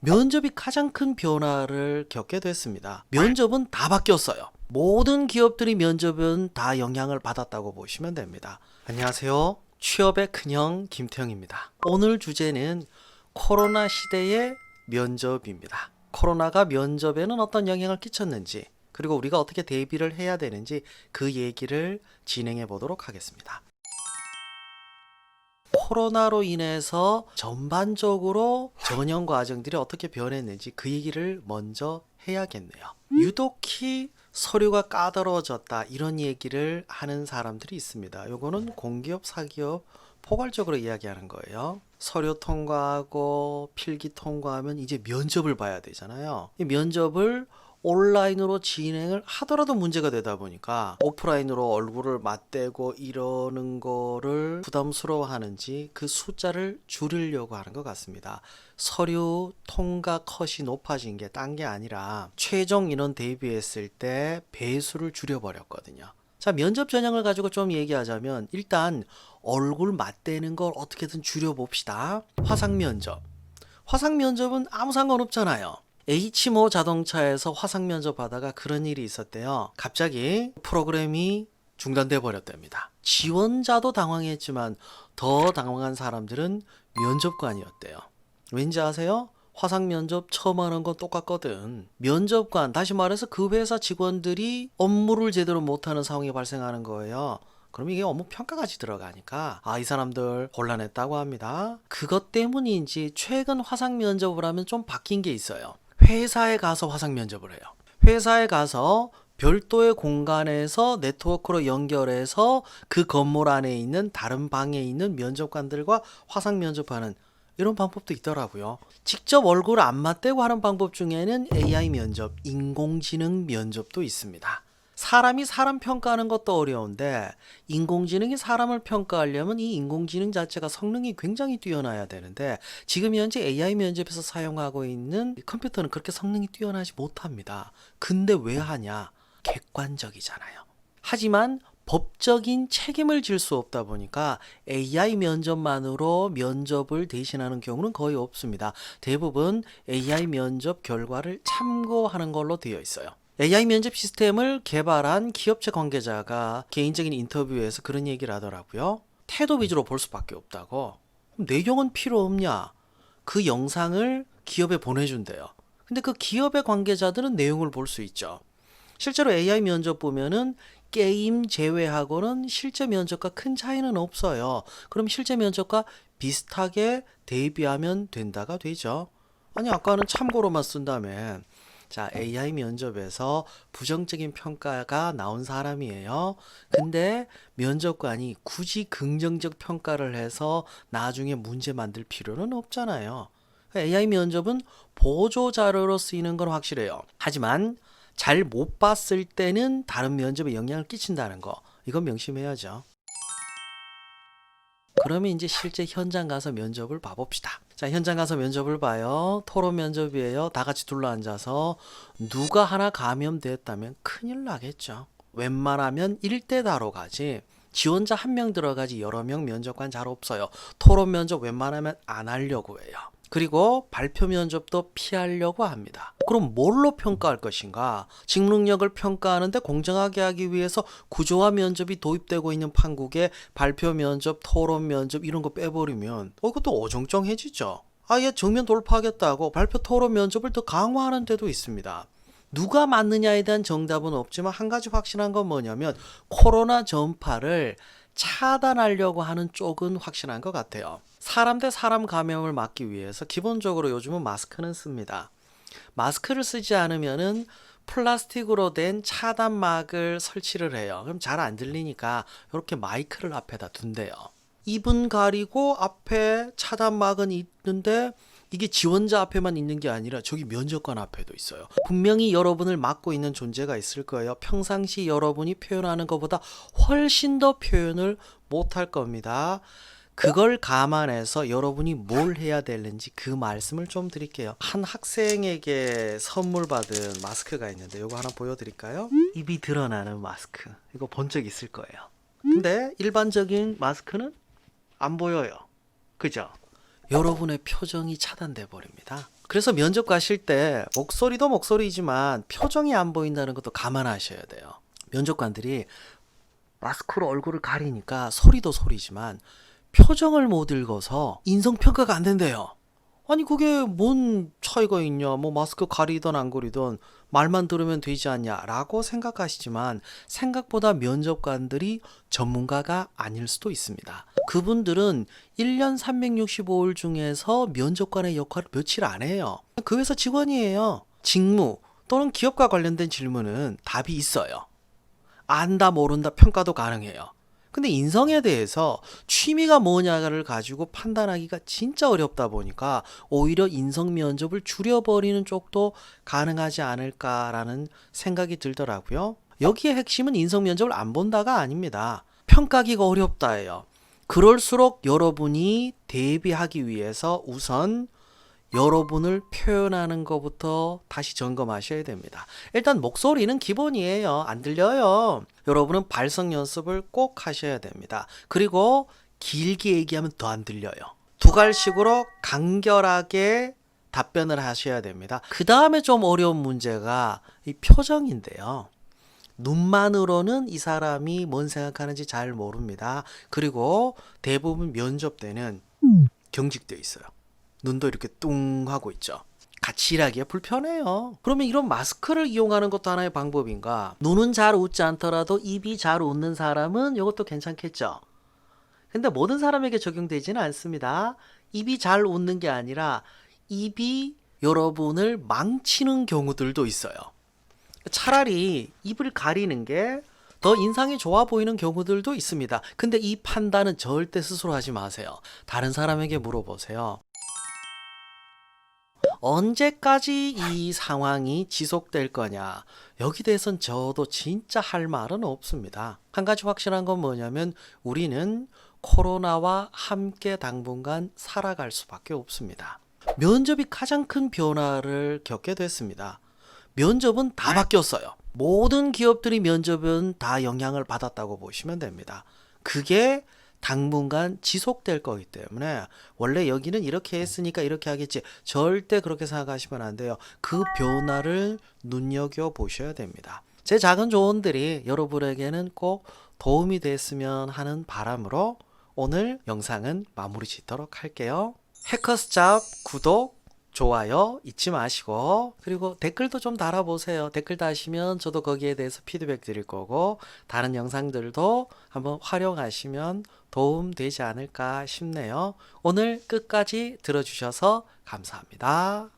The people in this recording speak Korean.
면접이 가장 큰 변화를 겪게 됐습니다. 면접은 다 바뀌었어요. 모든 기업들이 면접은 다 영향을 받았다고 보시면 됩니다. 안녕하세요. 취업의 큰형 김태형입니다. 오늘 주제는 코로나 시대의 면접입니다. 코로나가 면접에는 어떤 영향을 끼쳤는지, 그리고 우리가 어떻게 대비를 해야 되는지 그 얘기를 진행해 보도록 하겠습니다. 코로나로 인해서 전반적으로 전형 과정들이 어떻게 변했는지 그 얘기를 먼저 해야겠네요. 유독히 서류가 까다로워졌다, 이런 얘기를 하는 사람들이 있습니다. 요거는 공기업, 사기업 포괄적으로 이야기하는 거예요. 서류 통과하고 필기 통과하면 이제 면접을 봐야 되잖아요. 이 면접을 온라인으로 진행을 하더라도 문제가 되다 보니까 오프라인으로 얼굴을 맞대고 이러는 거를 부담스러워하는지 그 숫자를 줄이려고 하는 것 같습니다. 서류 통과 컷이 높아진 게 딴 게 아니라 최종 인원 대비했을 때 배수를 줄여버렸거든요. 자, 면접 전형을 가지고 좀 얘기하자면 일단 얼굴 맞대는 걸 어떻게든 줄여봅시다. 화상 면접. 화상 면접은 아무 상관없잖아요. H모 자동차에서 화상 면접 하다가 그런 일이 있었대요. 갑자기 프로그램이 중단돼 버렸답니다. 지원자도 당황했지만 더 당황한 사람들은 면접관이었대요. 왠지 아세요? 화상 면접 처음 하는 건 똑같거든. 면접관, 다시 말해서 그 회사 직원들이 업무를 제대로 못하는 상황이 발생하는 거예요. 그럼 이게 업무 평가까지 들어가니까 이 사람들 곤란했다고 합니다. 그것 때문인지 최근 화상 면접을 하면 좀 바뀐 게 있어요. 회사에 가서 화상 면접을 해요. 회사에 가서 별도의 공간에서 네트워크로 연결해서 그 건물 안에 있는 다른 방에 있는 면접관들과 화상 면접하는 이런 방법도 있더라고요. 직접 얼굴 안 맞대고 하는 방법 중에는 AI 면접, 인공지능 면접도 있습니다. 사람이 사람 평가하는 것도 어려운데 인공지능이 사람을 평가하려면 이 인공지능 자체가 성능이 굉장히 뛰어나야 되는데 지금 현재 AI 면접에서 사용하고 있는 컴퓨터는 그렇게 성능이 뛰어나지 못합니다. 근데 왜 하냐? 객관적이잖아요. 하지만 법적인 책임을 질 수 없다 보니까 AI 면접만으로 면접을 대신하는 경우는 거의 없습니다. 대부분 AI 면접 결과를 참고하는 걸로 되어 있어요. AI 면접 시스템을 개발한 기업체 관계자가 개인적인 인터뷰에서 그런 얘기를 하더라고요. 태도 위주로 볼 수밖에 없다고. 그럼 내용은 필요 없냐? 그 영상을 기업에 보내준대요. 근데 그 기업의 관계자들은 내용을 볼 수 있죠. 실제로 AI 면접 보면은 게임 제외하고는 실제 면접과 큰 차이는 없어요. 그럼 실제 면접과 비슷하게 대비하면 된다가 되죠. 아니, 아까는 참고로만 쓴다며. 자, AI 면접에서 부정적인 평가가 나온 사람이에요. 근데 면접관이 굳이 긍정적 평가를 해서 나중에 문제 만들 필요는 없잖아요. AI 면접은 보조 자료로 쓰이는 건 확실해요. 하지만 잘 못 봤을 때는 다른 면접에 영향을 끼친다는 거, 이건 명심해야죠. 그러면 이제 실제 현장 가서 면접을 봐봅시다. 자, 현장 가서 면접을 봐요. 토론 면접이에요. 다 같이 둘러앉아서 누가 하나 감염됐다면 큰일 나겠죠. 웬만하면 1대 다로 가지 지원자 1명 들어가지 여러 명 면접관 잘 없어요. 토론 면접 웬만하면 안 하려고 해요. 그리고 발표 면접도 피하려고 합니다. 그럼 뭘로 평가할 것인가? 직능력을 평가하는데 공정하게 하기 위해서 구조화 면접이 도입되고 있는 판국에 발표 면접, 토론 면접 이런 거 빼버리면 이것도 어정쩡해지죠. 아예 정면 돌파하겠다고 발표 토론 면접을 더 강화하는 데도 있습니다. 누가 맞느냐에 대한 정답은 없지만 한 가지 확실한 건 뭐냐면 코로나 전파를 차단하려고 하는 쪽은 확실한 것 같아요. 사람 대 사람 감염을 막기 위해서 기본적으로 요즘은 마스크는 씁니다. 마스크를 쓰지 않으면은 플라스틱으로 된 차단막을 설치를 해요. 그럼 잘 안 들리니까 이렇게 마이크를 앞에다 둔대요. 입은 가리고 앞에 차단막은 있는데 이게 지원자 앞에만 있는 게 아니라 저기 면접관 앞에도 있어요. 분명히 여러분을 막고 있는 존재가 있을 거예요. 평상시 여러분이 표현하는 것보다 훨씬 더 표현을 못할 겁니다. 그걸 감안해서 여러분이 뭘 해야 되는지 그 말씀을 좀 드릴게요. 한 학생에게 선물 받은 마스크가 있는데 이거 하나 보여드릴까요? 입이 드러나는 마스크. 이거 본 적 있을 거예요. 근데 일반적인 마스크는 안 보여요. 그죠? 여러분의 표정이 차단돼 버립니다. 그래서 면접 가실 때 목소리도 목소리지만 표정이 안 보인다는 것도 감안하셔야 돼요. 면접관들이 마스크로 얼굴을 가리니까 소리도 소리지만 표정을 못 읽어서 인성평가가 안 된대요. 아니 그게 뭔 차이가 있냐, 뭐 마스크 가리던 안 가리던 말만 들으면 되지 않냐 라고 생각하시지만 생각보다 면접관들이 전문가가 아닐 수도 있습니다. 그분들은 1년 365일 중에서 면접관의 역할을 며칠 안 해요. 그 회사 직원이에요. 직무 또는 기업과 관련된 질문은 답이 있어요. 안다 모른다 평가도 가능해요. 근데 인성에 대해서 취미가 뭐냐를 가지고 판단하기가 진짜 어렵다 보니까 오히려 인성 면접을 줄여버리는 쪽도 가능하지 않을까라는 생각이 들더라고요. 여기에 핵심은 인성 면접을 안 본다가 아닙니다. 평가하기가 어렵다예요. 그럴수록 여러분이 대비하기 위해서 우선 여러분을 표현하는 것부터 다시 점검하셔야 됩니다. 일단 목소리는 기본이에요. 안 들려요. 여러분은 발성 연습을 꼭 하셔야 됩니다. 그리고 길게 얘기하면 더 안 들려요. 두 갈식으로 간결하게 답변을 하셔야 됩니다. 그 다음에 좀 어려운 문제가 이 표정인데요. 눈만으로는 이 사람이 뭔 생각하는지 잘 모릅니다. 그리고 대부분 면접 때는 경직되어 있어요. 눈도 이렇게 뚱 하고 있죠. 같이 일하기에 불편해요. 그러면 이런 마스크를 이용하는 것도 하나의 방법인가? 눈은 잘 웃지 않더라도 입이 잘 웃는 사람은 이것도 괜찮겠죠. 근데 모든 사람에게 적용되지는 않습니다. 입이 잘 웃는 게 아니라 입이 여러분을 망치는 경우들도 있어요. 차라리 입을 가리는 게 더 인상이 좋아 보이는 경우들도 있습니다. 근데 이 판단은 절대 스스로 하지 마세요. 다른 사람에게 물어보세요. 언제까지 이 상황이 지속될 거냐? 여기 대해서는 저도 진짜 할 말은 없습니다. 한 가지 확실한 건 뭐냐면 우리는 코로나와 함께 당분간 살아갈 수밖에 없습니다. 면접이 가장 큰 변화를 겪게 됐습니다. 면접은 다 바뀌었어요. 모든 기업들이 면접은 다 영향을 받았다고 보시면 됩니다. 그게 당분간 지속될 거기 때문에 원래 여기는 이렇게 했으니까 이렇게 하겠지, 절대 그렇게 생각하시면 안 돼요. 그 변화를 눈여겨보셔야 됩니다. 제 작은 조언들이 여러분에게는 꼭 도움이 됐으면 하는 바람으로 오늘 영상은 마무리 짓도록 할게요. 해커스잡 구독, 좋아요 잊지 마시고, 그리고 댓글도 좀 달아보세요. 댓글 다시면 저도 거기에 대해서 피드백 드릴 거고 다른 영상들도 한번 활용하시면 도움 되지 않을까 싶네요. 오늘 끝까지 들어주셔서 감사합니다.